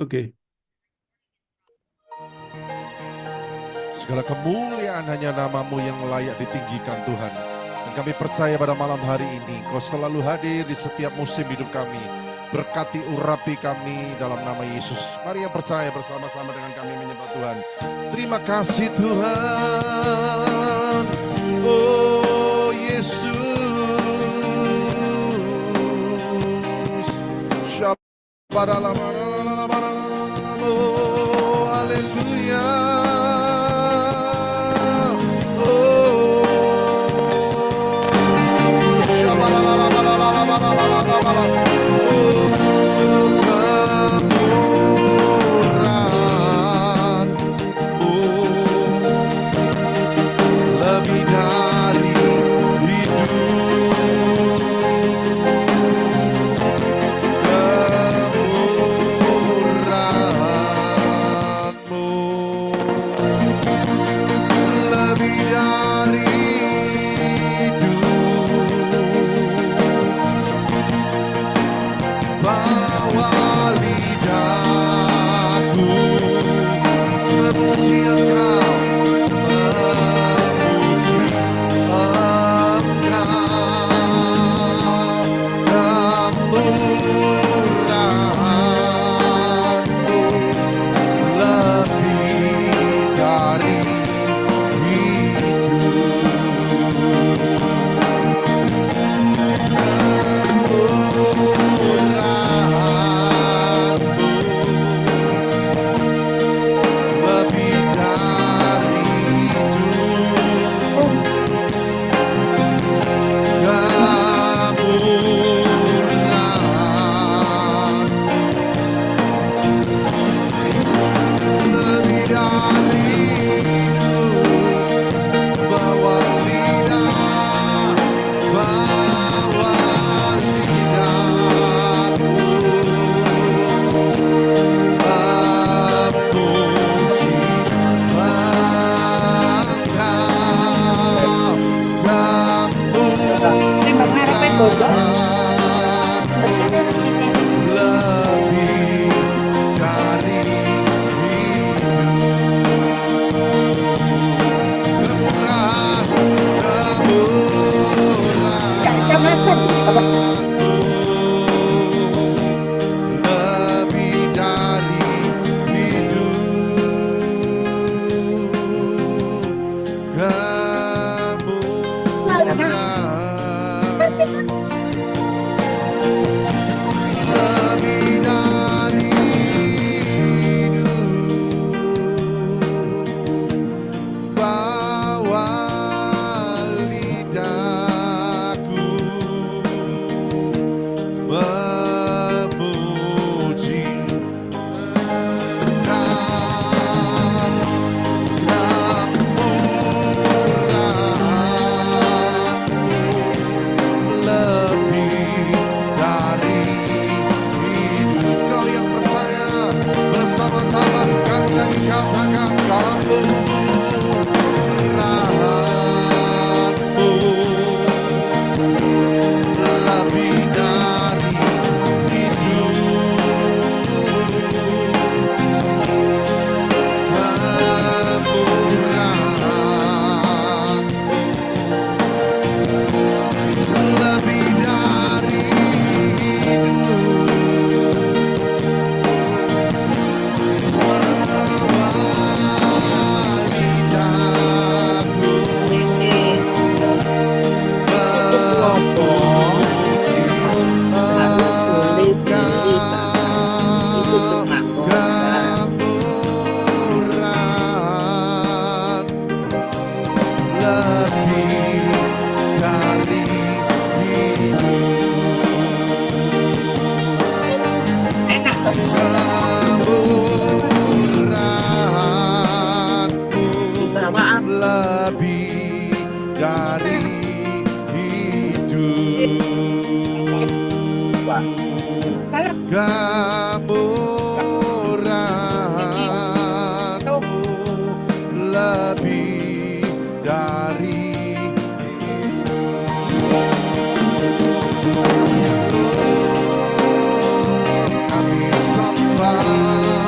Oke. Segala kemuliaan hanya nama-Mu yang layak ditinggikan Tuhan. Dan kami percaya pada malam hari ini Kau selalu hadir di setiap musim hidup kami. Berkati urapi kami dalam nama Yesus. Mari yang percaya bersama-sama dengan kami menyembah Tuhan. Terima kasih Tuhan. Oh Yesus. Haleluya. Kami sembah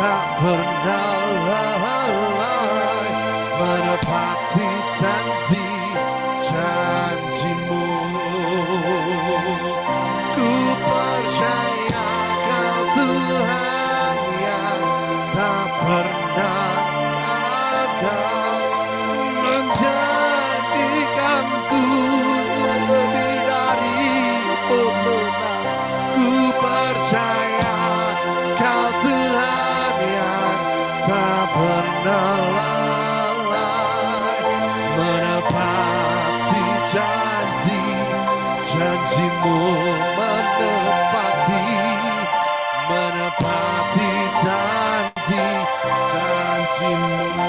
tak pernah lalai menepati janji-janjimu. Ku percaya Kau Tuhan yang tak pernah gagal menjadikanku lebih dari pemenang. Ku percaya Kau Tuhan yang tak pernah lalai menepati janji-janjimu, menepati janji-janjimu, menepati janji-janjimu.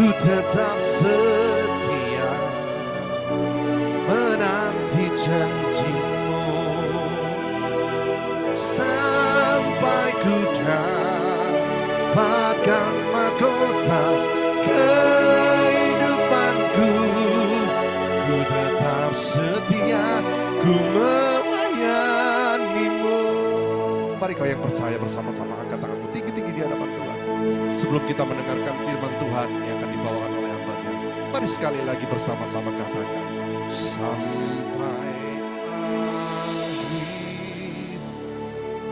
ku tetap setia menanti janjimu sampai ku dapatkan mahkota kehidupanku. Ku tetap setia, ku melayanimu. Mari kau yang percaya bersama-sama angkat tanganmu tinggi-tinggi di hadapan Tuhan. Sebelum kita mendengarkan firman Tuhan yang akan dibawakan oleh hamba-Nya, mari sekali lagi bersama-sama katakan, sampai akhir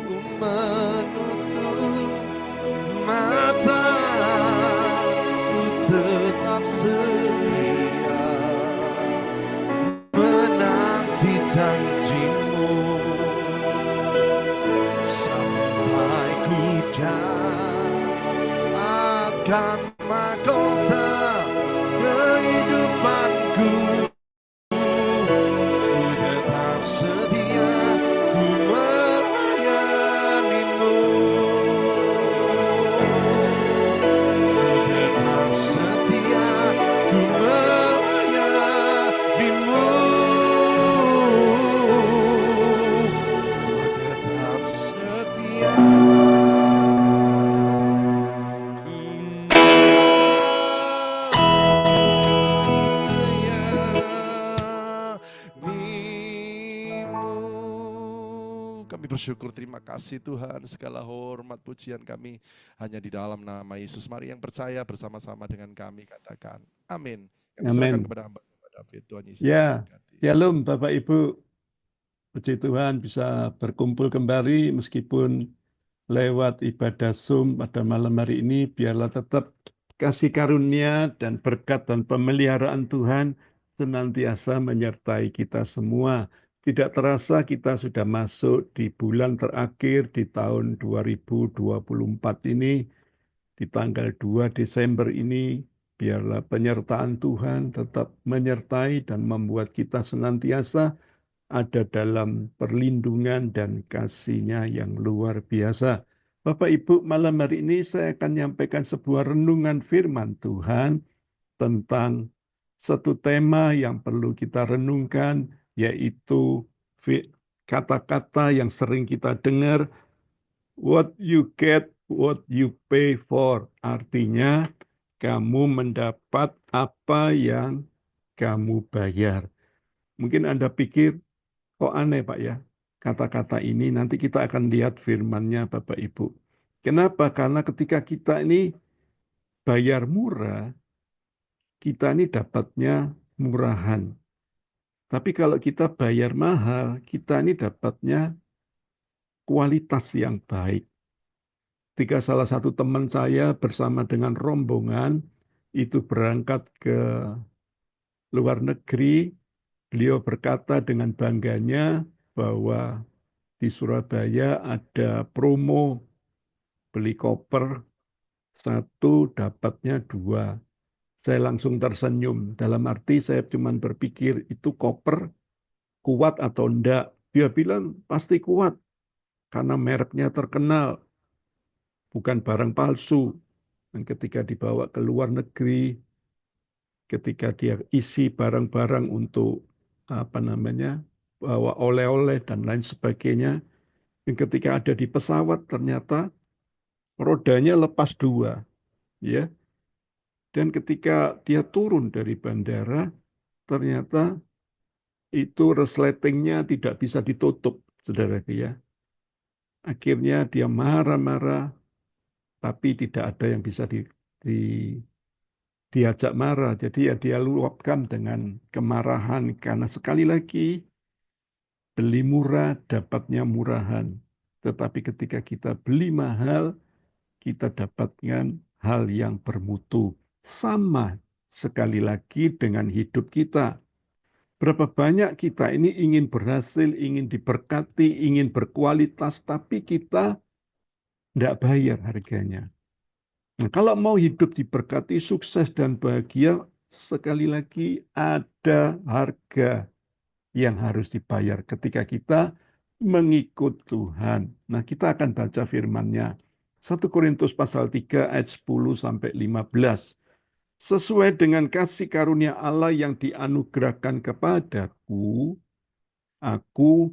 ku menutup mata, ku tetap setia menanti janjimu sampai ku dapatkan mahkota kehidupanku. Ku tetap setia, ku melayanimu. Ku tetap setia, ku melayanimu. Ku tetap setia. Kami bersyukur, terima kasih Tuhan, segala hormat pujian kami hanya di dalam nama Yesus. Mari yang percaya bersama-sama dengan kami katakan amin. Kami serahkan kepada hamba David. Tuhan Yesus Ya, memberkati. shalom Bapak Ibu. Puji Tuhan bisa berkumpul kembali meskipun lewat ibadah Zoom pada malam hari ini. Biarlah tetap kasih karunia dan berkat dan pemeliharaan Tuhan senantiasa menyertai kita semua. Tidak terasa kita sudah masuk di bulan terakhir di tahun 2024 ini, di tanggal 2 Desember ini. Biarlah penyertaan Tuhan tetap menyertai dan membuat kita senantiasa ada dalam perlindungan dan kasih-Nya yang luar biasa. Bapak Ibu, malam hari ini saya akan menyampaikan sebuah renungan firman Tuhan tentang satu tema yang perlu kita renungkan, yaitu kata-kata yang sering kita dengar, what you get, what you pay for. Artinya, kamu mendapat apa yang kamu bayar. Mungkin Anda pikir, kok aneh Pak ya, kata-kata ini. Nanti kita akan lihat firman-Nya Bapak Ibu. Kenapa? Karena ketika kita ini bayar murah, kita ini dapatnya murahan. Tapi kalau kita bayar mahal, kita ini dapatnya kualitas yang baik. Ketika salah satu teman saya bersama dengan rombongan itu berangkat ke luar negeri, beliau berkata dengan bangganya bahwa di Surabaya ada promo beli koper satu dapatnya dua. Saya langsung tersenyum. Dalam arti saya cuma berpikir itu koper kuat atau enggak. Dia bilang pasti kuat karena mereknya terkenal, bukan barang palsu. Dan ketika dibawa ke luar negeri, ketika dia isi barang-barang untuk bawa oleh-oleh dan lain sebagainya, dan ketika ada di pesawat ternyata rodanya lepas dua, ya. Dan ketika dia turun dari bandara, ternyata itu resletingnya tidak bisa ditutup, saudara ya. Akhirnya dia marah-marah, tapi tidak ada yang bisa diajak marah. Jadi ya dia luapkan dengan kemarahan, karena sekali lagi beli murah dapatnya murahan. Tetapi ketika kita beli mahal, kita dapatkan hal yang bermutu. Sama sekali lagi dengan hidup kita. Berapa banyak kita ini ingin berhasil, ingin diberkati, ingin berkualitas, tapi kita tidak bayar harganya. Nah, kalau mau hidup diberkati, sukses dan bahagia, sekali lagi ada harga yang harus dibayar ketika kita mengikut Tuhan. Nah, kita akan baca firman-Nya. 1 Korintus pasal 3 ayat 10 sampai 15. sesuai dengan kasih karunia Allah yang dianugerahkan kepadaku, aku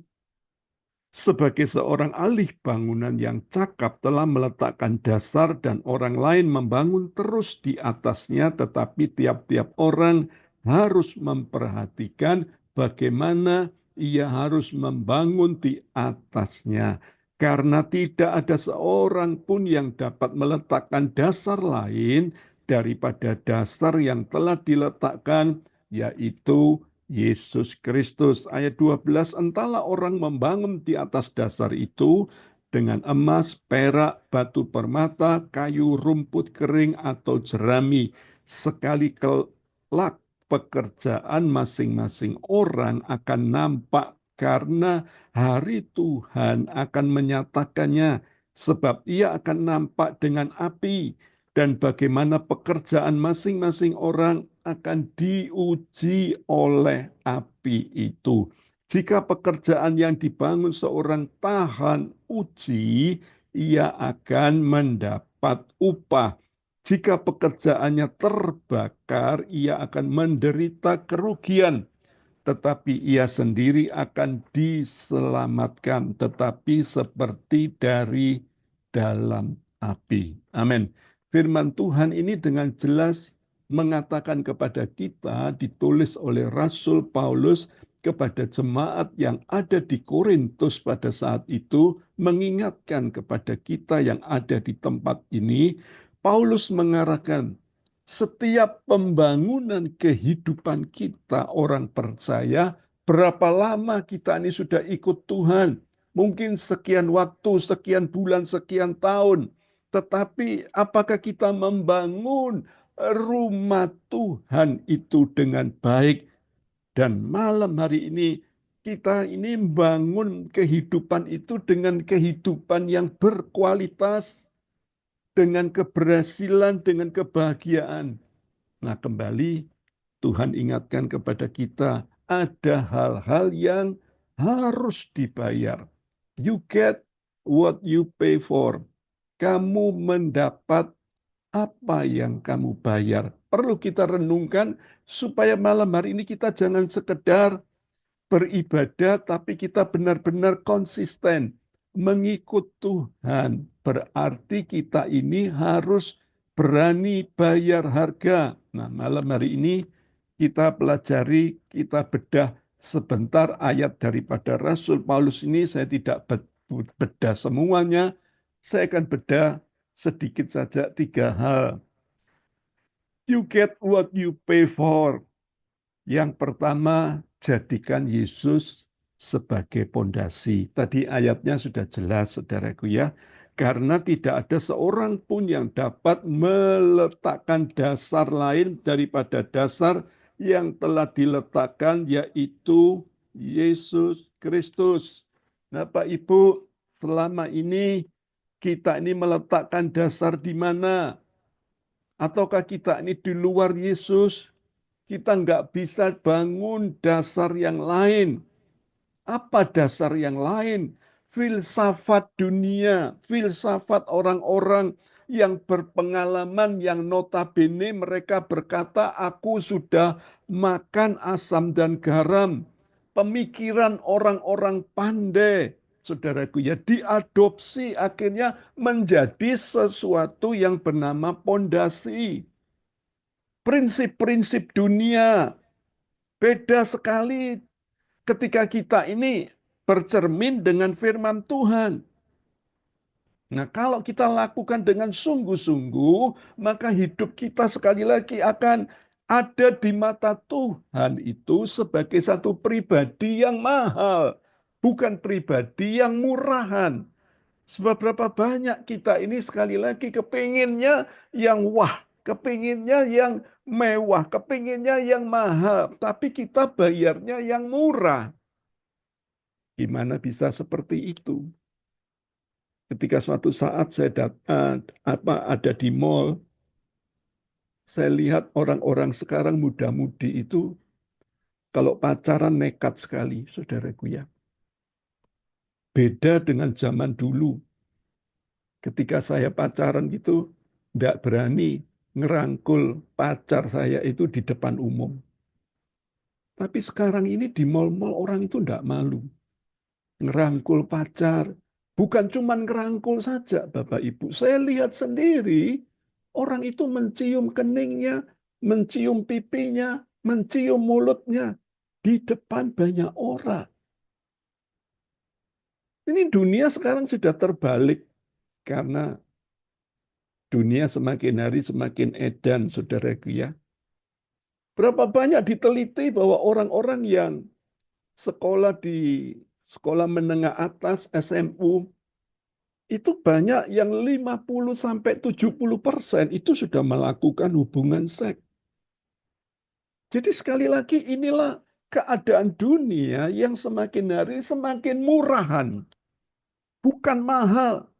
sebagai seorang ahli bangunan yang cakap telah meletakkan dasar dan orang lain membangun terus di atasnya, tetapi tiap-tiap orang harus memperhatikan bagaimana ia harus membangun di atasnya. Karena tidak ada seorang pun yang dapat meletakkan dasar lain daripada dasar yang telah diletakkan, yaitu Yesus Kristus. Ayat 12, entahlah orang membangun di atas dasar itu dengan emas, perak, batu permata, kayu, rumput kering, atau jerami. Sekali kelak pekerjaan masing-masing orang akan nampak, karena hari Tuhan akan menyatakannya, sebab ia akan nampak dengan api, dan bagaimana pekerjaan masing-masing orang akan diuji oleh api itu. Jika pekerjaan yang dibangun seorang tahan uji, ia akan mendapat upah. Jika pekerjaannya terbakar, ia akan menderita kerugian, tetapi ia sendiri akan diselamatkan, tetapi seperti dari dalam api. Amin. Firman Tuhan ini dengan jelas mengatakan kepada kita, ditulis oleh Rasul Paulus kepada jemaat yang ada di Korintus pada saat itu, mengingatkan kepada kita yang ada di tempat ini. Paulus mengarahkan setiap pembangunan kehidupan kita orang percaya, berapa lama kita ini sudah ikut Tuhan. Mungkin sekian waktu, sekian bulan, sekian tahun. Tetapi apakah kita membangun rumah Tuhan itu dengan baik? Dan malam hari ini kita ini membangun kehidupan itu dengan kehidupan yang berkualitas, dengan keberhasilan, dengan kebahagiaan. Nah, kembali Tuhan ingatkan kepada kita, ada hal-hal yang harus dibayar. You get what you pay for. Kamu mendapat apa yang kamu bayar. Perlu kita renungkan supaya malam hari ini kita jangan sekedar beribadah, tapi kita benar-benar konsisten mengikut Tuhan. Berarti kita ini harus berani bayar harga. Nah, malam hari ini kita pelajari, kita bedah sebentar ayat daripada Rasul Paulus ini. Saya tidak bedah semuanya. Saya akan bedah sedikit saja 3 hal. You get what you pay for. Yang pertama, jadikan Yesus sebagai pondasi. Tadi ayatnya sudah jelas, saudaraku ya. Karena tidak ada seorang pun yang dapat meletakkan dasar lain daripada dasar yang telah diletakkan, yaitu Yesus Kristus. Nah, Pak Ibu, selama ini kita ini meletakkan dasar di mana? Ataukah kita ini di luar Yesus? Kita nggak bisa bangun dasar yang lain. Apa dasar yang lain? Filsafat dunia, filsafat orang-orang yang berpengalaman, yang notabene mereka berkata, aku sudah makan asam dan garam. Pemikiran orang-orang pandai, saudaraku ya, diadopsi akhirnya menjadi sesuatu yang bernama pondasi. Prinsip-prinsip dunia beda sekali ketika kita ini bercermin dengan firman Tuhan. Nah, kalau kita lakukan dengan sungguh-sungguh, maka hidup kita sekali lagi akan ada di mata Tuhan itu sebagai satu pribadi yang mahal, bukan pribadi yang murahan. Sebab berapa banyak kita ini sekali lagi kepinginnya yang wah, kepinginnya yang mewah, kepinginnya yang mahal, tapi kita bayarnya yang murah. Gimana bisa seperti itu? Ketika suatu saat saya ada di mall, saya lihat orang-orang sekarang muda-mudi itu kalau pacaran nekat sekali, saudaraku ya. Beda dengan zaman dulu. Ketika saya pacaran gitu, tidak berani. ngerangkul pacar saya itu di depan umum. Tapi sekarang ini di mal-mal orang itu tidak malu. Ngerangkul pacar. Bukan cuma ngerangkul saja, Bapak Ibu. Saya lihat sendiri, orang itu mencium keningnya, mencium pipinya, mencium mulutnya. Di depan banyak orang. Ini dunia sekarang sudah terbalik. Karena dunia semakin hari semakin edan, saudaraku ya. Berapa banyak diteliti bahwa orang-orang yang sekolah di sekolah menengah atas, SMU, itu banyak yang 50 sampai 70% itu sudah melakukan hubungan seks. Jadi sekali lagi inilah keadaan dunia yang semakin hari semakin murahan. Bukan mahal,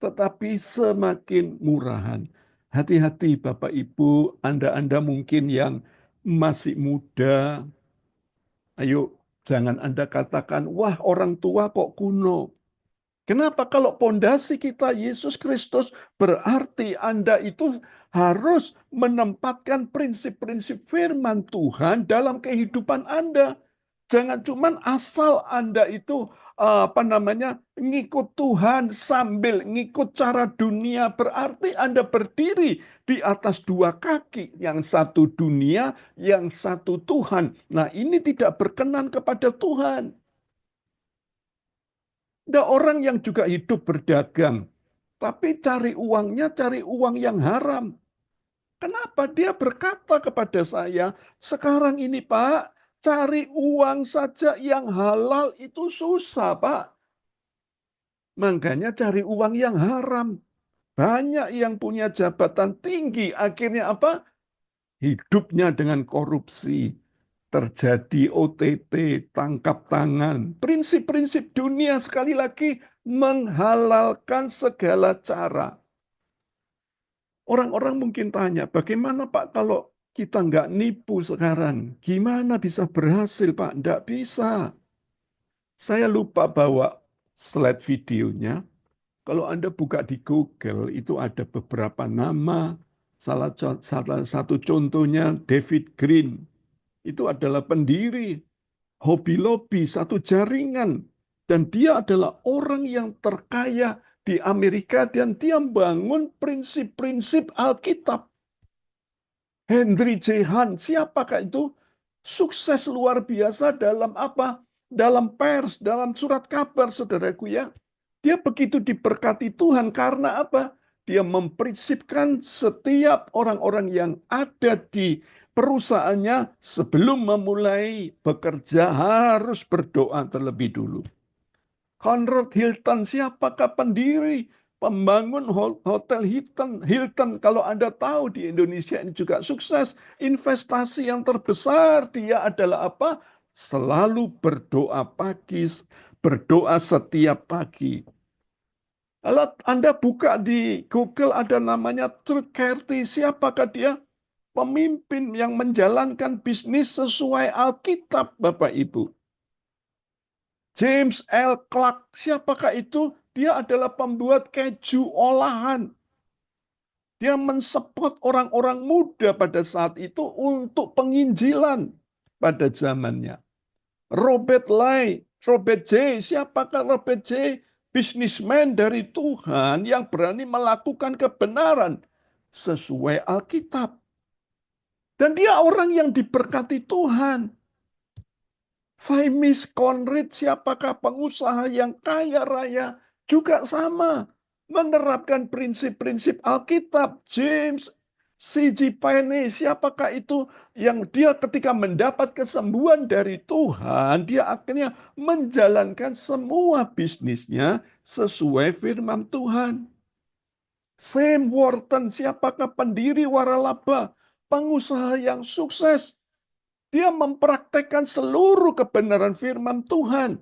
tetapi semakin murahan. Hati-hati Bapak Ibu, Anda mungkin yang masih muda, ayo jangan Anda katakan, wah orang tua kok kuno. Kenapa? Kalau pondasi kita Yesus Kristus, berarti Anda itu harus menempatkan prinsip-prinsip firman Tuhan dalam kehidupan Anda. Jangan cuman asal Anda itu ngikut Tuhan sambil ngikut cara dunia, berarti Anda berdiri di atas dua kaki, yang satu dunia, yang satu Tuhan. Nah, ini tidak berkenan kepada Tuhan. Ada orang yang juga hidup berdagang, tapi cari uangnya cari uang yang haram. Kenapa? Dia berkata kepada saya, sekarang ini Pak, cari uang saja yang halal itu susah Pak. Makanya cari uang yang haram. Banyak yang punya jabatan tinggi, akhirnya apa? Hidupnya dengan korupsi. Terjadi OTT, tangkap tangan. Prinsip-prinsip dunia sekali lagi menghalalkan segala cara. Orang-orang mungkin tanya, bagaimana Pak kalau kita nggak nipu sekarang? Gimana bisa berhasil Pak? Nggak bisa. Saya lupa bawa slide videonya. Kalau Anda buka di Google, itu ada beberapa nama. Salah satu contohnya David Green. Itu adalah pendiri Hobby Lobby, satu jaringan. Dan dia adalah orang yang terkaya di Amerika dan dia membangun prinsip-prinsip Alkitab. Henry J. Hunt, siapakah itu? Sukses luar biasa dalam apa? Dalam pers, dalam surat kabar, saudaraku ya. Dia begitu diberkati Tuhan karena apa? Dia memprinsipkan setiap orang-orang yang ada di perusahaannya sebelum memulai bekerja harus berdoa terlebih dulu. Conrad Hilton, siapakah pendiri pembangun Hotel Hilton? Kalau Anda tahu di Indonesia ini juga sukses. Investasi yang terbesar dia adalah apa? Selalu berdoa pagi, berdoa setiap pagi. Kalau Anda buka di Google ada namanya Truth Carty, siapakah dia? Pemimpin yang menjalankan bisnis sesuai Alkitab, Bapak Ibu. James L. Clark, siapakah itu? Dia adalah pembuat keju olahan. Dia mensupport orang-orang muda pada saat itu untuk penginjilan pada zamannya. Robert Lai, Robert J. Siapakah Robert J? Bisnismen dari Tuhan yang berani melakukan kebenaran sesuai Alkitab. Dan dia orang yang diberkati Tuhan. James Conrad, siapakah pengusaha yang kaya raya, juga sama. Menerapkan prinsip-prinsip Alkitab. James C.G. Payne, siapakah itu yang dia ketika mendapat kesembuhan dari Tuhan, dia akhirnya menjalankan semua bisnisnya sesuai firman Tuhan. Sam Worton, siapakah pendiri Waralaba, pengusaha yang sukses. Dia mempraktekkan seluruh kebenaran firman Tuhan.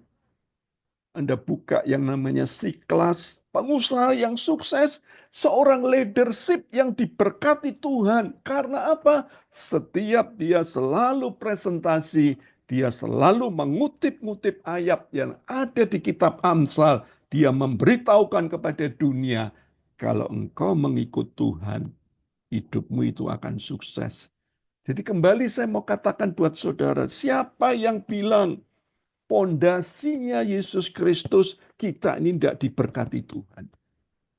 Anda buka yang namanya Siklas, pengusaha yang sukses, seorang leadership yang diberkati Tuhan. Karena apa? Setiap dia selalu presentasi, dia selalu mengutip-ngutip ayat yang ada di kitab Amsal. Dia memberitahukan kepada dunia, kalau engkau mengikut Tuhan, hidupmu itu akan sukses. Jadi kembali saya mau katakan buat saudara, siapa yang bilang pondasinya Yesus Kristus, kita ini tidak diberkati Tuhan.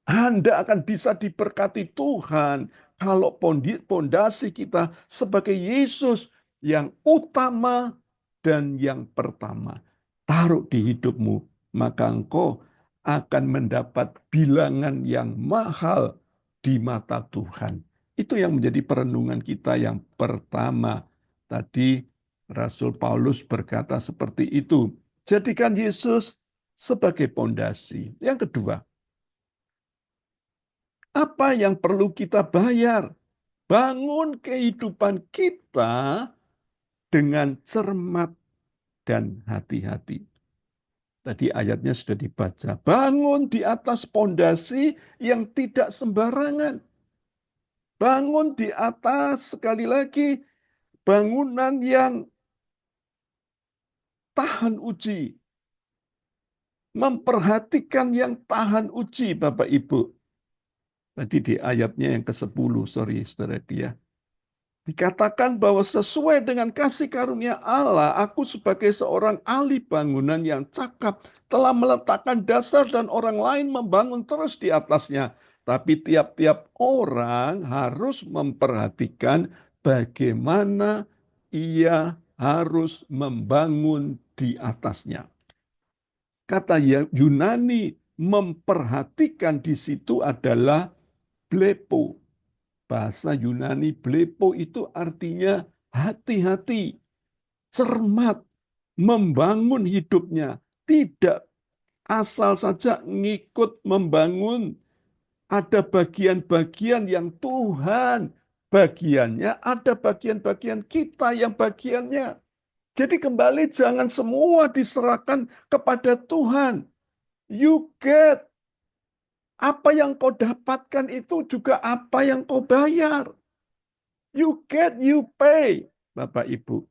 Anda akan bisa diberkati Tuhan kalau pondasi kita sebagai Yesus yang utama dan yang pertama. Taruh di hidupmu, maka engkau akan mendapat bilangan yang mahal di mata Tuhan. Itu yang menjadi perenungan kita yang pertama. Tadi Rasul Paulus berkata seperti itu. Jadikan Yesus sebagai pondasi. Yang kedua, apa yang perlu kita bayar? Bangun kehidupan kita dengan cermat dan hati-hati. Tadi ayatnya sudah dibaca. Bangun di atas pondasi yang tidak sembarangan. Bangun di atas, sekali lagi, bangunan yang tahan uji. Memperhatikan yang tahan uji, Bapak Ibu. Tadi di ayatnya yang ke-10, sorry saudara ya. Dikatakan bahwa sesuai dengan kasih karunia Allah, aku sebagai seorang ahli bangunan yang cakap telah meletakkan dasar dan orang lain membangun terus di atasnya. Tapi tiap-tiap orang harus memperhatikan bagaimana ia harus membangun di atasnya. Kata Yunani memperhatikan di situ adalah blepo. Bahasa Yunani blepo itu artinya hati-hati, cermat, membangun hidupnya. Tidak asal saja ngikut membangun. Ada bagian-bagian yang Tuhan bagiannya, ada bagian-bagian kita yang bagiannya. Jadi kembali jangan semua diserahkan kepada Tuhan. You get. Apa yang kau dapatkan itu juga apa yang kau bayar. You get, you pay. Bapak Ibu.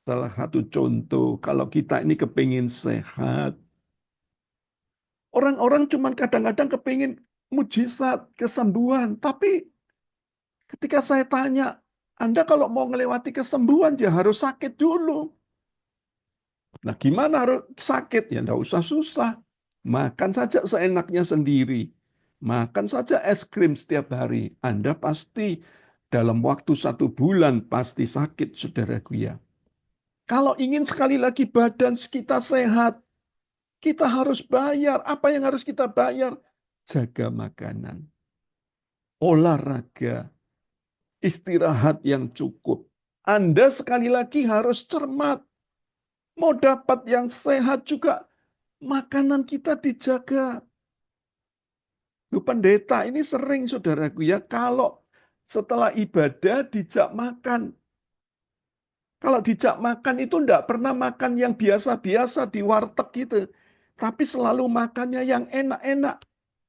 Salah satu contoh, kalau kita ini kepingin sehat. Orang-orang cuma kadang-kadang kepingin mujizat, kesembuhan. Tapi ketika saya tanya, Anda kalau mau melewati kesembuhan, ya harus sakit dulu. Nah, gimana harus sakit? Ya enggak usah susah. Makan saja seenaknya sendiri. Makan saja es krim setiap hari. Anda pasti dalam waktu 1 bulan pasti sakit, saudaraku ya. Kalau ingin sekali lagi badan kita sehat, kita harus bayar. Apa yang harus kita bayar? Jaga makanan, olahraga, istirahat yang cukup. Anda sekali lagi harus cermat. Mau dapat yang sehat juga, makanan kita dijaga. Lu pendeta ini sering saudaraku ya, kalau setelah ibadah dijak makan. Kalau dijak makan itu enggak pernah makan yang biasa-biasa di warteg gitu. Tapi selalu makannya yang enak-enak.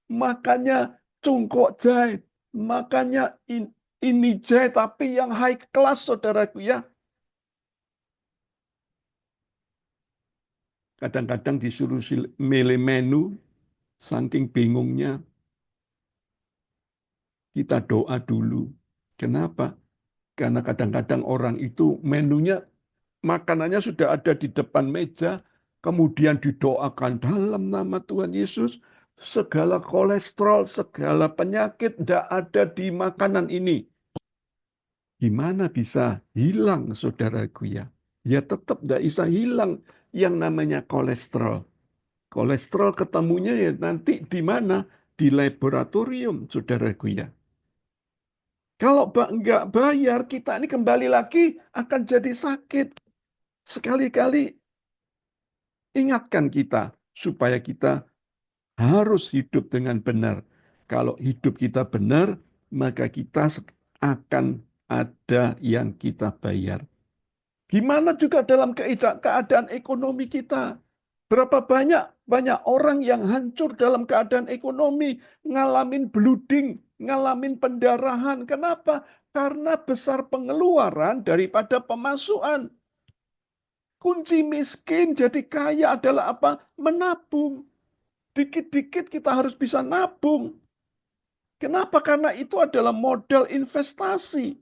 Makannya cungkok jahe. Makannya ini jahe tapi yang high class saudaraku ya. Kadang-kadang disuruh milih menu. Saking bingungnya. Kita doa dulu. Kenapa? Karena kadang-kadang orang itu menunya, makanannya sudah ada di depan meja, kemudian didoakan dalam nama Tuhan Yesus, segala kolesterol, segala penyakit tidak ada di makanan ini. Gimana bisa hilang saudaraku ya? Ya tetap tidak bisa hilang yang namanya kolesterol. Kolesterol ketemunya ya nanti di mana? Di laboratorium saudaraku ya. Kalau nggak bayar, kita ini kembali lagi akan jadi sakit. Sekali-kali ingatkan kita supaya kita harus hidup dengan benar. Kalau hidup kita benar, maka kita akan ada yang kita bayar. Gimana juga dalam keadaan ekonomi kita? Berapa banyak orang yang hancur dalam keadaan ekonomi, ngalamin blooding, ngalamin pendarahan. Kenapa? Karena besar pengeluaran daripada pemasukan. Kunci miskin jadi kaya adalah apa? Menabung. Dikit-dikit kita harus bisa nabung. Kenapa? Karena itu adalah modal investasi.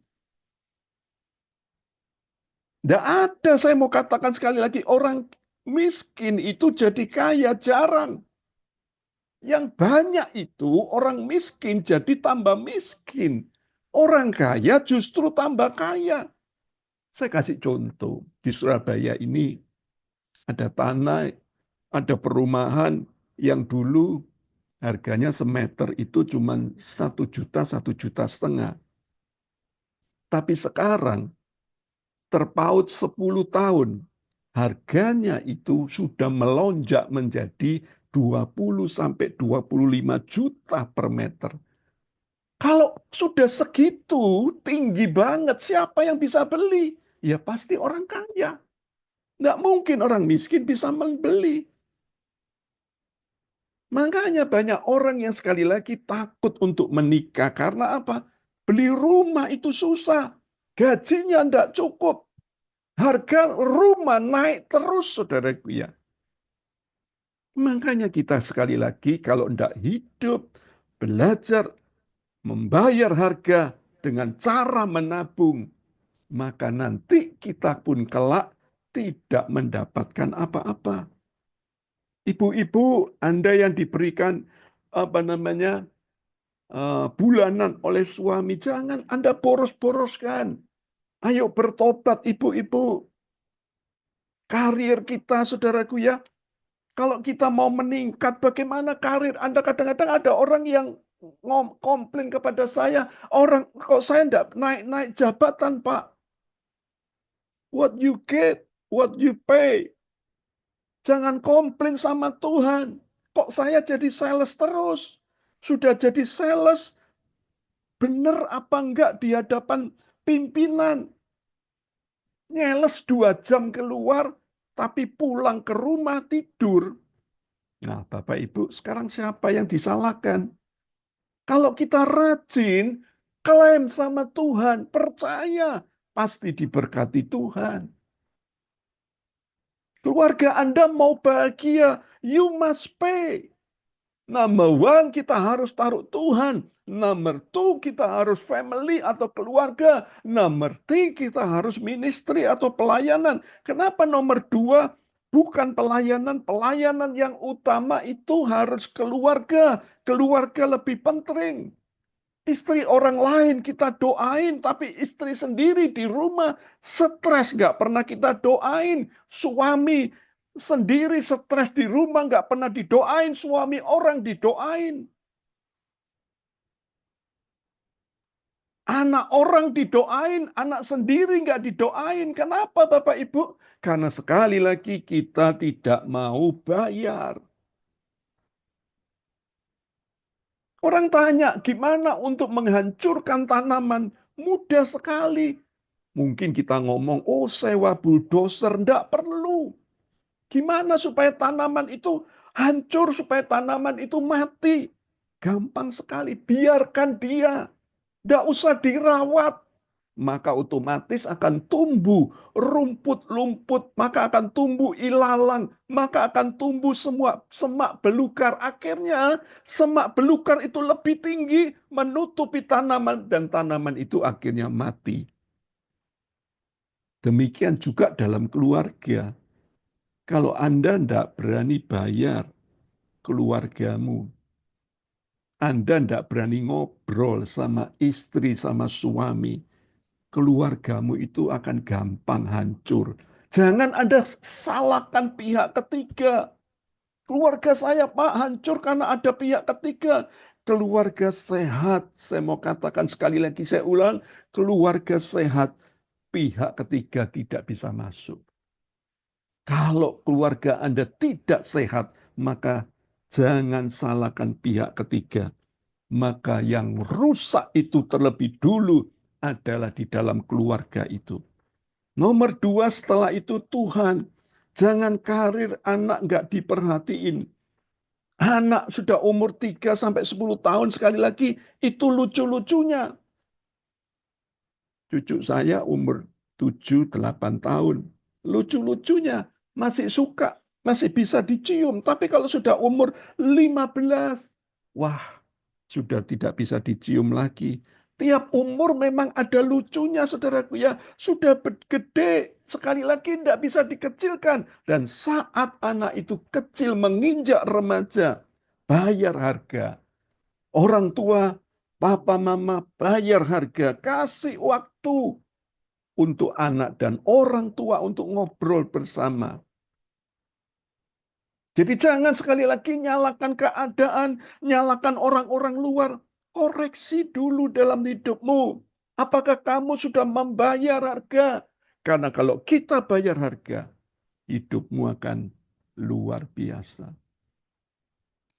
Tidak ada, saya mau katakan sekali lagi, orang miskin itu jadi kaya, jarang. Yang banyak itu orang miskin jadi tambah miskin. Orang kaya justru tambah kaya. Saya kasih contoh, di Surabaya ini ada tanah, ada perumahan yang dulu harganya semeter itu cuma 1 juta, 1,5 juta. Tapi sekarang terpaut 10 tahun, harganya itu sudah melonjak menjadi 20 sampai 25 juta per meter. Kalau sudah segitu, tinggi banget, siapa yang bisa beli? Ya pasti orang kaya. Nggak mungkin orang miskin bisa membeli. Makanya banyak orang yang sekali lagi takut untuk menikah. Karena apa? Beli rumah itu susah. Gajinya nggak cukup. Harga rumah naik terus, saudaraku ya. Makanya kita sekali lagi kalau tidak hidup, belajar, membayar harga dengan cara menabung, maka nanti kita pun kelak tidak mendapatkan apa-apa. Ibu-ibu, Anda yang diberikan bulanan oleh suami, jangan Anda boros-boroskan. Ayo bertobat ibu-ibu. Karir kita, saudaraku ya, kalau kita mau meningkat, bagaimana karir Anda? Kadang-kadang ada orang yang komplain kepada saya, orang kok saya enggak naik-naik jabatan, Pak. What you get, what you pay. Jangan komplain sama Tuhan. Kok saya jadi sales terus? Sudah jadi sales, benar apa enggak di hadapan pimpinan? Nyeles 2 jam keluar, tapi pulang ke rumah tidur. Nah, Bapak Ibu, sekarang siapa yang disalahkan? Kalau kita rajin, klaim sama Tuhan, percaya, pasti diberkati Tuhan. Keluarga Anda mau bahagia, you must pay. Number one, kita harus taruh Tuhan. Number two, kita harus family atau keluarga. Number three, kita harus ministry atau pelayanan. Kenapa nomor 2? Bukan pelayanan. Pelayanan yang utama itu harus keluarga. Keluarga lebih penting. Istri orang lain kita doain, tapi istri sendiri di rumah stres, nggak pernah kita doain. Suami sendiri stres di rumah, nggak pernah didoain. Suami orang didoain. Anak orang didoain, anak sendiri nggak didoain. Kenapa Bapak Ibu? Karena sekali lagi kita tidak mau bayar. Orang tanya, gimana untuk menghancurkan tanaman? Mudah sekali. Mungkin kita ngomong, oh sewa bulldozer. Tidak perlu. Gimana supaya tanaman itu hancur, supaya tanaman itu mati? Gampang sekali. Biarkan dia. Tidak usah dirawat. Maka otomatis akan tumbuh rumput-rumput, maka akan tumbuh ilalang, maka akan tumbuh semua semak belukar. Akhirnya semak belukar itu lebih tinggi menutupi tanaman dan tanaman itu akhirnya mati. Demikian juga dalam keluarga. Kalau Anda tidak berani bayar keluargamu, Anda tidak berani ngobrol sama istri, sama suami, keluargamu itu akan gampang hancur. Jangan Anda salahkan pihak ketiga. Keluarga saya, Pak, hancur karena ada pihak ketiga. Keluarga sehat, saya mau katakan sekali lagi, saya ulang, keluarga sehat, pihak ketiga tidak bisa masuk. Kalau keluarga Anda tidak sehat, maka jangan salahkan pihak ketiga. Maka yang rusak itu terlebih dulu adalah di dalam keluarga itu. Nomor 2 setelah itu Tuhan. Jangan karir anak nggak diperhatiin. Anak sudah umur 3 sampai 10 tahun sekali lagi itu lucu-lucunya. Cucu saya umur 7, 8 tahun. Lucu-lucunya masih suka, masih bisa dicium. Tapi kalau sudah umur 15, wah, sudah tidak bisa dicium lagi. Tiap umur memang ada lucunya, saudaraku ya. Sudah gede, sekali lagi tidak bisa dikecilkan. Dan saat anak itu kecil menginjak remaja, bayar harga. Orang tua, papa mama bayar harga. Kasih waktu untuk anak dan orang tua untuk ngobrol bersama. Jadi jangan sekali lagi nyalakan keadaan, nyalakan orang-orang luar. Koreksi dulu dalam hidupmu. Apakah kamu sudah membayar harga? Karena kalau kita bayar harga, hidupmu akan luar biasa.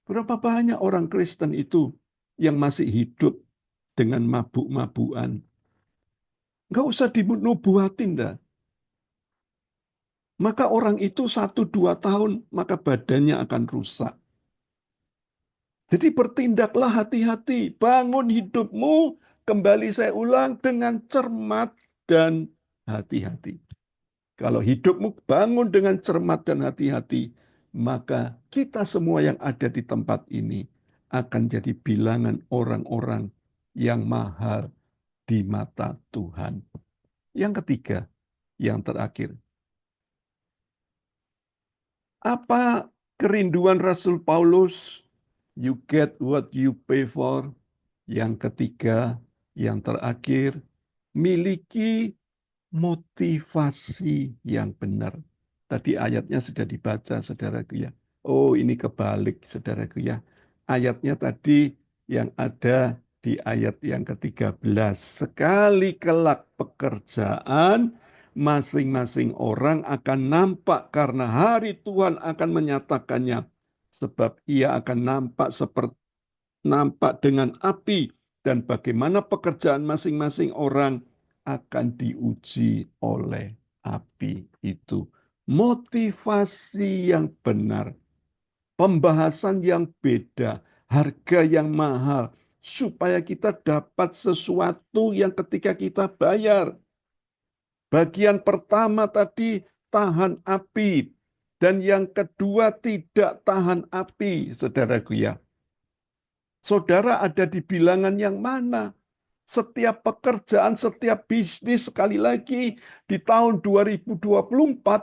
Berapa banyak orang Kristen itu yang masih hidup dengan mabuk-mabukan. Nggak usah dinubuatin dah. Maka orang itu 1-2 tahun, maka badannya akan rusak. Jadi bertindaklah hati-hati, bangun hidupmu, kembali saya ulang, dengan cermat dan hati-hati. Kalau hidupmu bangun dengan cermat dan hati-hati, maka kita semua yang ada di tempat ini akan jadi bilangan orang-orang yang mahal di mata Tuhan. Yang ketiga, yang terakhir. Apa kerinduan Rasul Paulus? You get what you pay for. Yang ketiga, yang terakhir, miliki motivasi yang benar. Tadi ayatnya sudah dibaca, saudaraku ya. Oh, ini kebalik, saudaraku ya. Ayatnya tadi yang ada di ayat yang ke-13. Sekali kelak pekerjaan, masing-masing orang akan nampak karena hari Tuhan akan menyatakannya. Sebab ia akan nampak dengan api, dan bagaimana pekerjaan masing-masing orang akan diuji oleh api itu. Motivasi yang benar, pembahasan yang beda, harga yang mahal, supaya kita dapat sesuatu yang ketika kita bayar. Bagian pertama tadi tahan api, dan yang kedua tidak tahan api, saudaraku ya. Saudara ada di bilangan yang mana? Setiap pekerjaan, setiap bisnis, sekali lagi di tahun 2024,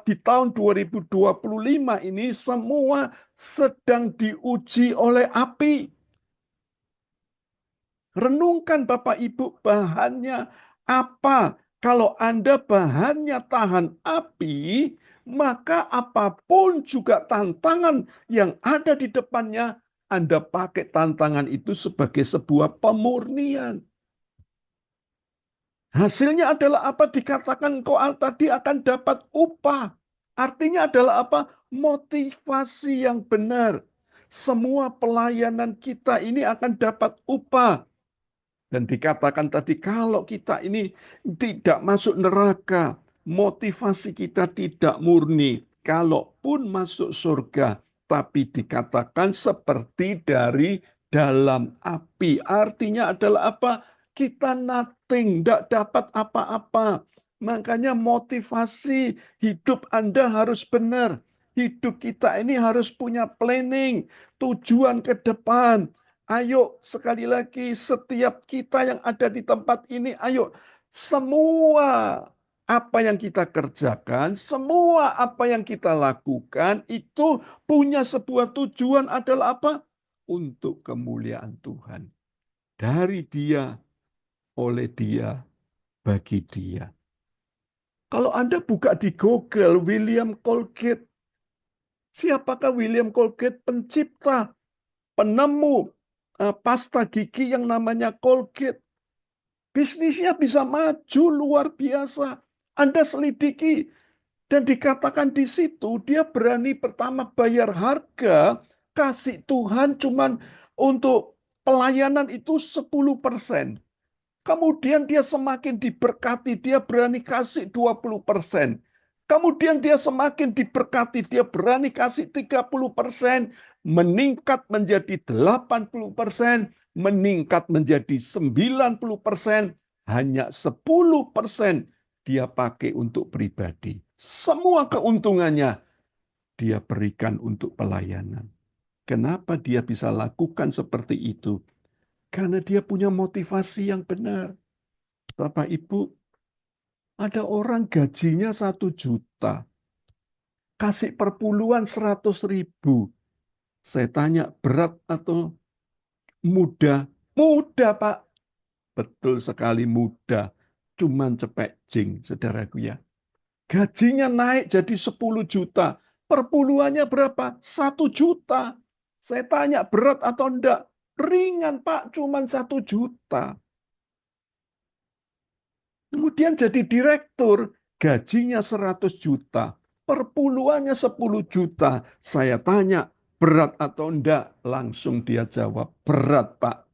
di tahun 2025 ini semua sedang diuji oleh api. Renungkan Bapak Ibu, bahannya apa? Kalau Anda bahannya tahan api, maka apapun juga tantangan yang ada di depannya, Anda pakai tantangan itu sebagai sebuah pemurnian. Hasilnya adalah apa? Dikatakan kau tadi akan dapat upah. Artinya adalah apa? Motivasi yang benar. Semua pelayanan kita ini akan dapat upah. Dan dikatakan tadi kalau kita ini tidak masuk neraka, motivasi kita tidak murni. Kalaupun masuk surga, tapi dikatakan seperti dari dalam api. Artinya adalah apa? Kita nothing, tidak dapat apa-apa. Makanya motivasi hidup Anda harus benar. Hidup kita ini harus punya planning, tujuan ke depan. Ayo sekali lagi setiap kita yang ada di tempat ini, ayo semua apa yang kita kerjakan, semua apa yang kita lakukan itu punya sebuah tujuan adalah apa? Untuk kemuliaan Tuhan. Dari Dia, oleh Dia, bagi Dia. Kalau Anda buka di Google William Colgate, siapakah William Colgate? Pencipta, penemu pasta gigi yang namanya Colgate. Bisnisnya bisa maju luar biasa. Anda selidiki dan dikatakan di situ dia berani pertama bayar harga, kasih Tuhan cuman untuk pelayanan itu 10%. Kemudian dia semakin diberkati, dia berani kasih 20%. Kemudian dia semakin diberkati, dia berani kasih 30%, meningkat menjadi 80%, meningkat menjadi 90%, hanya 10% dia pakai untuk pribadi. Semua keuntungannya dia berikan untuk pelayanan. Kenapa dia bisa lakukan seperti itu? Karena dia punya motivasi yang benar. Bapak Ibu, ada orang gajinya 1 juta. Kasih perpuluhan 100.000. Saya tanya, berat atau mudah? Mudah, Pak. Betul sekali mudah. Cuman cepek jing, saudaraku ya. Gajinya naik jadi 10 juta. Perpuluhannya berapa? 1 juta. Saya tanya berat atau enggak? Ringan Pak, cuman 1 juta. Kemudian jadi direktur, gajinya 100 juta. Perpuluhannya 10 juta. Saya tanya berat atau enggak? Langsung dia jawab berat Pak.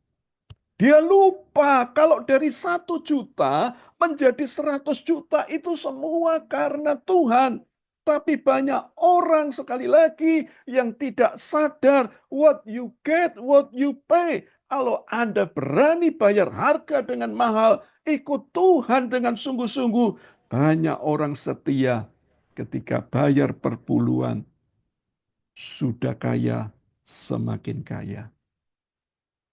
Dia lupa kalau dari 1 juta menjadi 100 juta itu semua karena Tuhan. Tapi banyak orang sekali lagi yang tidak sadar what you get, what you pay. Kalau Anda berani bayar harga dengan mahal, ikut Tuhan dengan sungguh-sungguh. Banyak orang setia ketika bayar perpuluhan sudah kaya semakin kaya.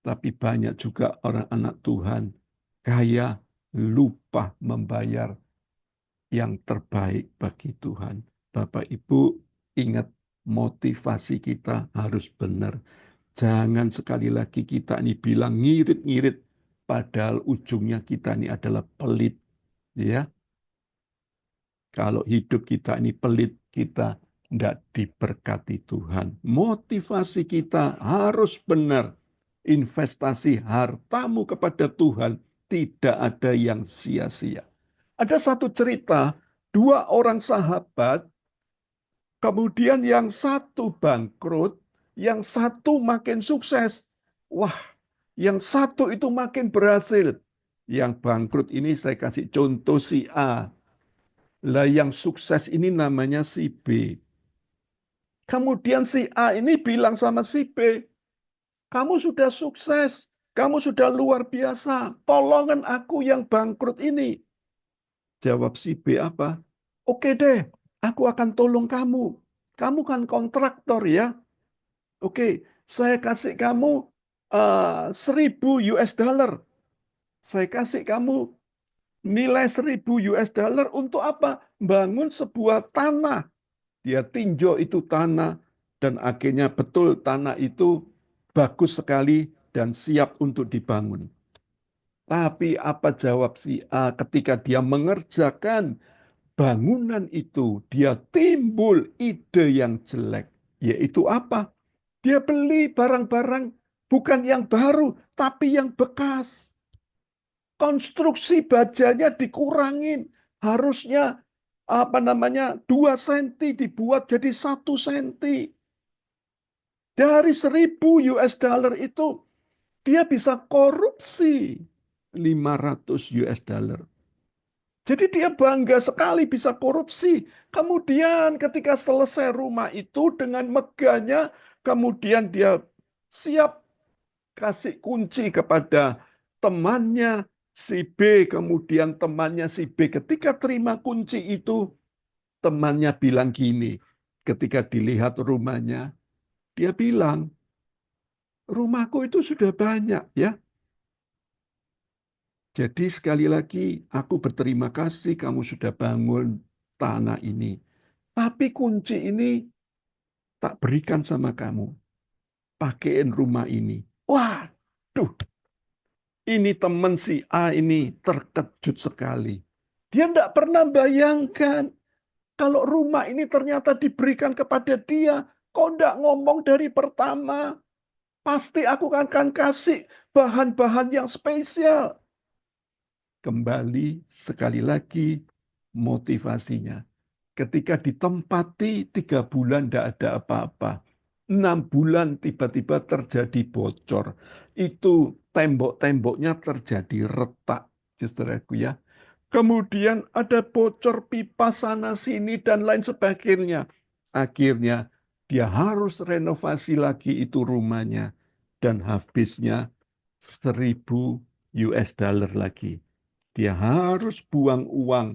Tapi banyak juga orang anak Tuhan kaya lupa membayar yang terbaik bagi Tuhan. Bapak Ibu ingat motivasi kita harus benar. Jangan sekali lagi kita ini bilang ngirit-ngirit padahal ujungnya kita ini adalah pelit. Ya, kalau hidup kita ini pelit, kita tidak diberkati Tuhan. Motivasi kita harus benar. Investasi hartamu kepada Tuhan tidak ada yang sia-sia. Ada satu cerita, 2 orang sahabat, kemudian yang satu bangkrut, yang satu makin sukses. Wah, yang satu itu makin berhasil. Yang bangkrut ini saya kasih contoh si A. Lah yang sukses ini namanya si B. Kemudian si A ini bilang sama si B, kamu sudah sukses, kamu sudah luar biasa, tolongan aku yang bangkrut ini. Jawab si B apa? Oke deh, aku akan tolong kamu. Kamu kan kontraktor ya. Oke, saya kasih kamu 1.000 US dollar. Saya kasih kamu nilai 1.000 US dollar untuk apa? Bangun sebuah tanah. Dia tinjau itu tanah dan akhirnya betul tanah itu bagus sekali dan siap untuk dibangun. Tapi apa jawab si A ketika dia mengerjakan bangunan itu? Dia timbul ide yang jelek. Yaitu apa? Dia beli barang-barang bukan yang baru, tapi yang bekas. Konstruksi bajanya dikurangin. Harusnya 2 senti dibuat jadi 1 senti. Dari 1.000 US dollar itu dia bisa korupsi 500 US dollar. Jadi dia bangga sekali bisa korupsi. Kemudian ketika selesai rumah itu dengan megahnya, kemudian dia siap kasih kunci kepada temannya si B. Kemudian temannya si B ketika terima kunci itu, temannya bilang gini, ketika dilihat rumahnya, dia bilang, rumahku itu sudah banyak ya. Jadi sekali lagi, aku berterima kasih kamu sudah bangun tanah ini. Tapi kunci ini tak berikan sama kamu. Pakaiin rumah ini. Waduh, ini teman si A ini terkejut sekali. Dia tidak pernah bayangkan kalau rumah ini ternyata diberikan kepada dia. Kok tidak ngomong dari pertama? Pasti aku akan kasih bahan-bahan yang spesial. Kembali sekali lagi motivasinya. Ketika ditempati 3 bulan tidak ada apa-apa. 6 bulan tiba-tiba terjadi bocor. Itu tembok-temboknya terjadi retak. Saudaraku ya. Kemudian ada bocor pipa sana sini dan lain sebagainya. Akhirnya dia harus renovasi lagi itu rumahnya. Dan habisnya 1.000 US dollar lagi. Dia harus buang uang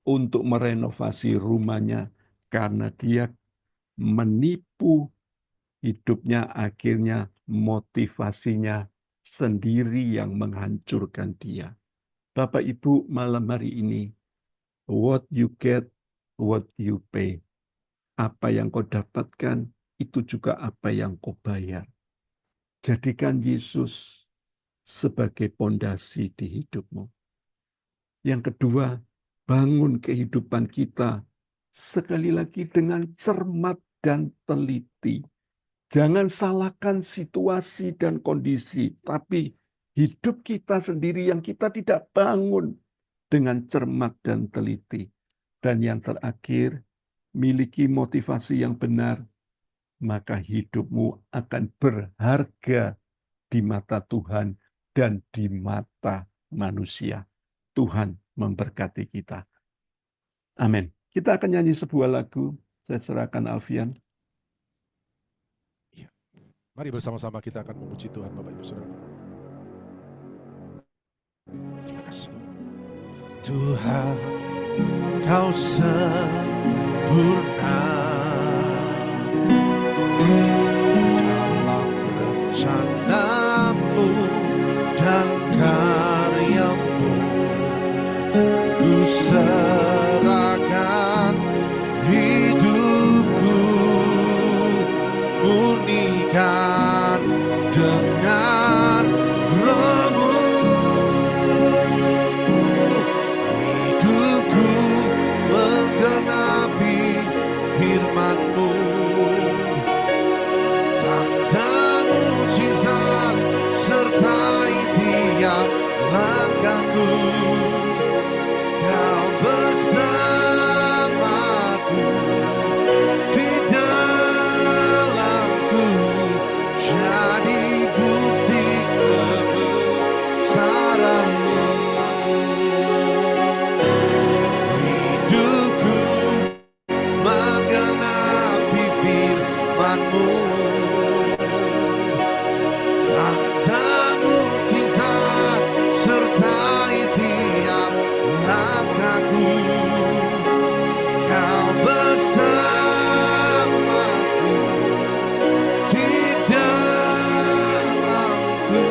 untuk merenovasi rumahnya karena dia menipu hidupnya, akhirnya motivasinya sendiri yang menghancurkan dia. Bapak Ibu, malam hari ini, what you get, what you pay. Apa yang kau dapatkan, itu juga apa yang kau bayar. Jadikan Yesus sebagai pondasi di hidupmu. Yang kedua, bangun kehidupan kita sekali lagi dengan cermat dan teliti. Jangan salahkan situasi dan kondisi, tapi hidup kita sendiri yang kita tidak bangun dengan cermat dan teliti. Dan yang terakhir, miliki motivasi yang benar, maka hidupmu akan berharga di mata Tuhan dan di mata manusia. Tuhan memberkati kita. Amin. Kita akan nyanyi sebuah lagu. Saya serahkan Alfian. Ya. Mari bersama-sama kita akan memuji Tuhan, Bapak Ibu Saudara. Terima kasih. Tuhan, Kau sempurna dalam rencanamu dan karyamu. Ku serahkan hidupku, murnikan dengan Roh-Mu. Hidupku menggenapi firman-Mu, tanda mujizat sertai tiap langkahku. Kau bersamaku, di dalamku, jadi bukti kebesaran-Mu. Hidupku menggenapi firman-Mu, tanda mujizat sertai tiap langkahku. Kau bersamaku, di dalamku,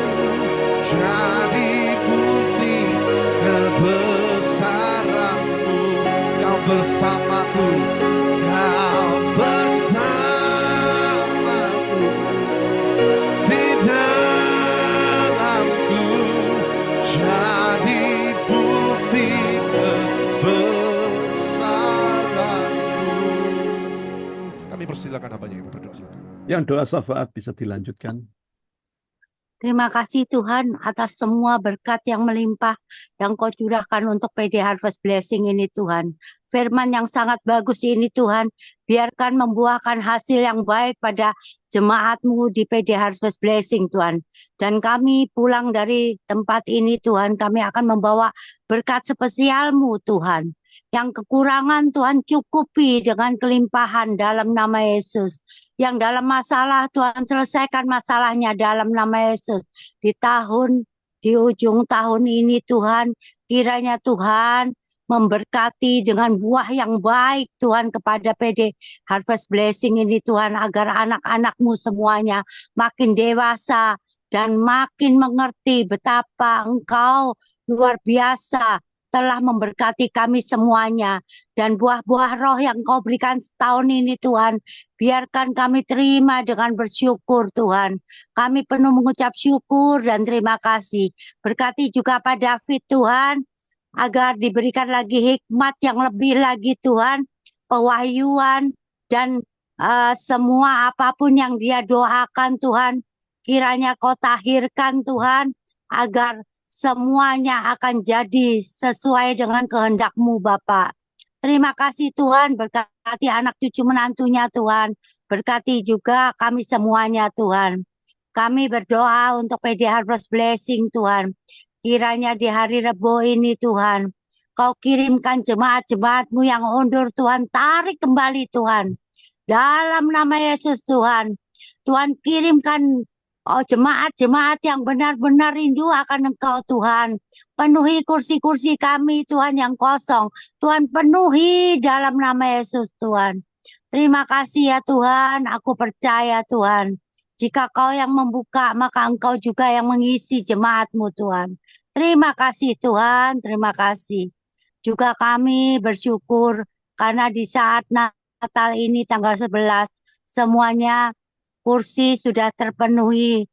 jadi bukti kebesaran-Mu. Kau bersamaku, Kau bersamaku, di dalamku, jadi bukti kebesaran-Mu. Kami persilakan hambanya Ibu berdoa, silakan. Yang doa syafaat bisa dilanjutkan. Terima kasih Tuhan atas semua berkat yang melimpah yang Kau curahkan untuk PD Harvest Blessing ini Tuhan. Firman yang sangat bagus ini Tuhan, biarkan membuahkan hasil yang baik pada jemaat-Mu di PD Harvest Blessing Tuhan. Dan kami pulang dari tempat ini Tuhan, kami akan membawa berkat spesial-Mu Tuhan. Yang kekurangan Tuhan cukupi dengan kelimpahan dalam nama Yesus. Yang dalam masalah Tuhan selesaikan masalahnya dalam nama Yesus. Di ujung tahun ini Tuhan, kiranya Tuhan memberkati dengan buah yang baik Tuhan kepada PD Harvest Blessing ini Tuhan, agar anak-anak-Mu semuanya makin dewasa dan makin mengerti betapa Engkau luar biasa telah memberkati kami semuanya. Dan buah-buah roh yang Kau berikan setahun ini Tuhan, biarkan kami terima dengan bersyukur Tuhan. Kami penuh mengucap syukur dan terima kasih. Berkati juga Pak David Tuhan, agar diberikan lagi hikmat yang lebih lagi Tuhan, pewahyuan dan semua apapun yang dia doakan Tuhan, kiranya Kau tahirkan Tuhan, agar semuanya akan jadi sesuai dengan kehendak-Mu Bapak. Terima kasih Tuhan, berkati anak cucu menantunya Tuhan, berkati juga kami semuanya Tuhan. Kami berdoa untuk PD Harvest Blessing Tuhan, kiranya di hari Rebo ini Tuhan, Kau kirimkan jemaat-jemaat-Mu yang undur Tuhan, tarik kembali Tuhan. Dalam nama Yesus Tuhan, Tuhan kirimkan jemaat-jemaat yang benar-benar rindu akan Engkau Tuhan. Penuhi kursi-kursi kami Tuhan yang kosong. Tuhan penuhi dalam nama Yesus Tuhan. Terima kasih ya Tuhan, aku percaya Tuhan. Jika Kau yang membuka, maka Engkau juga yang mengisi jemaat-Mu, Tuhan. Terima kasih, Tuhan. Terima kasih. Juga kami bersyukur karena di saat Natal ini tanggal 11, semuanya kursi sudah terpenuhi.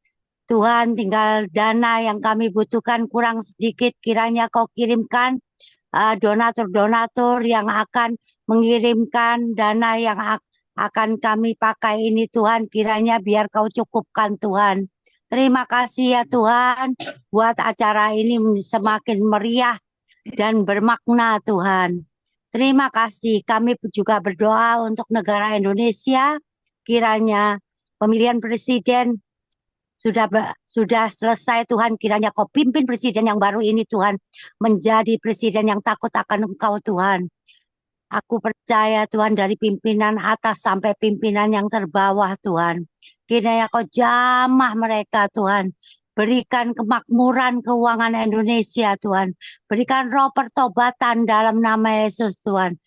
Tuhan, tinggal dana yang kami butuhkan kurang sedikit, kiranya Kau kirimkan donatur-donatur yang akan mengirimkan dana yang akan kami pakai ini, Tuhan. Kiranya biar Kau cukupkan, Tuhan. Terima kasih ya Tuhan, buat acara ini semakin meriah dan bermakna, Tuhan. Terima kasih. Kami juga berdoa untuk negara Indonesia, kiranya pemilihan presiden sudah selesai, Tuhan. Kiranya Kau pimpin presiden yang baru ini, Tuhan, menjadi presiden yang takut akan Engkau, Tuhan. Aku percaya, Tuhan, dari pimpinan atas sampai pimpinan yang terbawah, Tuhan. Kiranya Kau jamah mereka, Tuhan. Berikan kemakmuran keuangan Indonesia, Tuhan. Berikan roh pertobatan dalam nama Yesus, Tuhan.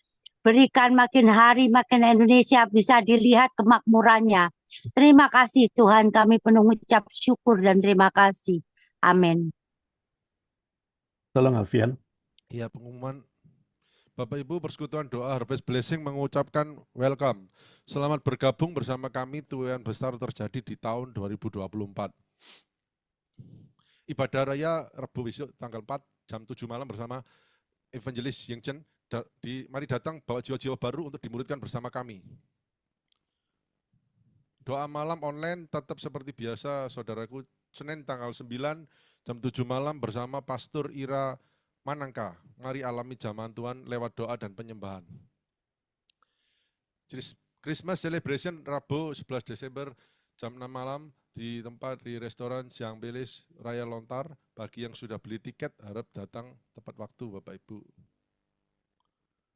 Berikan makin hari makin Indonesia bisa dilihat kemakmurannya. Terima kasih Tuhan, kami penuh ucap syukur dan terima kasih. Amin. Tolong Alfian. Ya, pengumuman Bapak Ibu Persekutuan Doa Harvest Blessing mengucapkan welcome. Selamat bergabung bersama kami, Tuhan besar terjadi di tahun 2024. Ibadah Raya Rabu besok tanggal 4 jam 7 malam bersama Evangelis Ying Chen. Mari datang bawa jiwa-jiwa baru untuk dimuridkan bersama kami. Doa malam online tetap seperti biasa, saudaraku. Senin tanggal 9 jam 7 malam bersama Pastor Ira Manangka. Mari alami zaman Tuhan lewat doa dan penyembahan. Christmas Celebration Rabu 11 Desember jam 6 malam di tempat di restoran Siang Belis Raya Lontar. Bagi yang sudah beli tiket harap datang tepat waktu Bapak Ibu.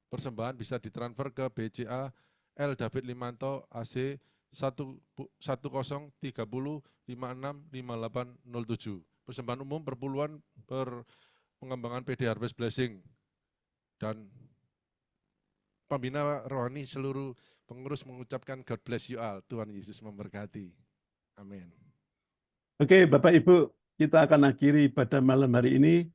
Persembahan bisa ditransfer ke BCA L David Limanto AC 1030 56 5807. Persembahan umum perpuluhan pengembangan PD Harvest Blessing dan pembina rohani seluruh pengurus mengucapkan God bless you all. Tuhan Yesus memberkati. Amin. Oke, Bapak Ibu, kita akan akhiri pada malam hari ini.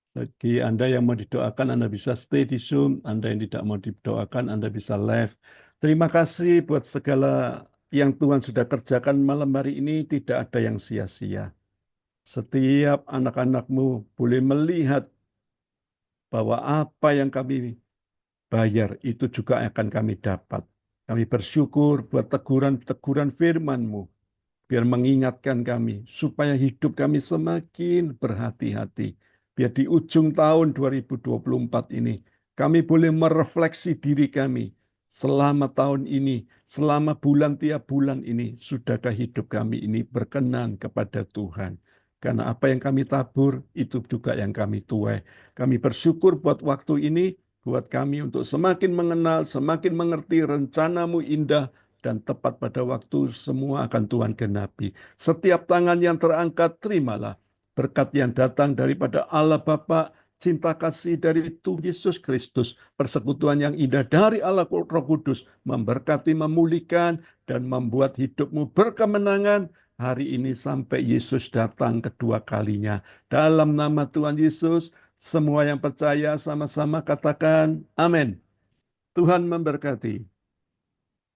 Bagi Anda yang mau didoakan, Anda bisa stay di Zoom. Anda yang tidak mau didoakan, Anda bisa live. Terima kasih buat segala yang Tuhan sudah kerjakan malam hari ini. Tidak ada yang sia-sia. Setiap anak-anakmu boleh melihat bahwa apa yang kami bayar itu juga akan kami dapat. Kami bersyukur buat teguran-teguran firman-Mu. Biar mengingatkan kami, supaya hidup kami semakin berhati-hati. Biar di ujung tahun 2024 ini, kami boleh merefleksi diri kami. Selama tahun ini, selama bulan tiap bulan ini, sudahkah hidup kami ini berkenan kepada Tuhan? Karena apa yang kami tabur, itu juga yang kami tuai. Kami bersyukur buat waktu ini, buat kami untuk semakin mengenal, semakin mengerti rencana-Mu indah, dan tepat pada waktu semua akan Tuhan genapi. Setiap tangan yang terangkat, terimalah berkat yang datang daripada Allah Bapa, cinta kasih dari Tuhan Yesus Kristus, persekutuan yang indah dari Allah Roh Kudus, memberkati, memulihkan, dan membuat hidupmu berkemenangan hari ini sampai Yesus datang kedua kalinya. Dalam nama Tuhan Yesus, semua yang percaya sama-sama katakan amin. Tuhan memberkati.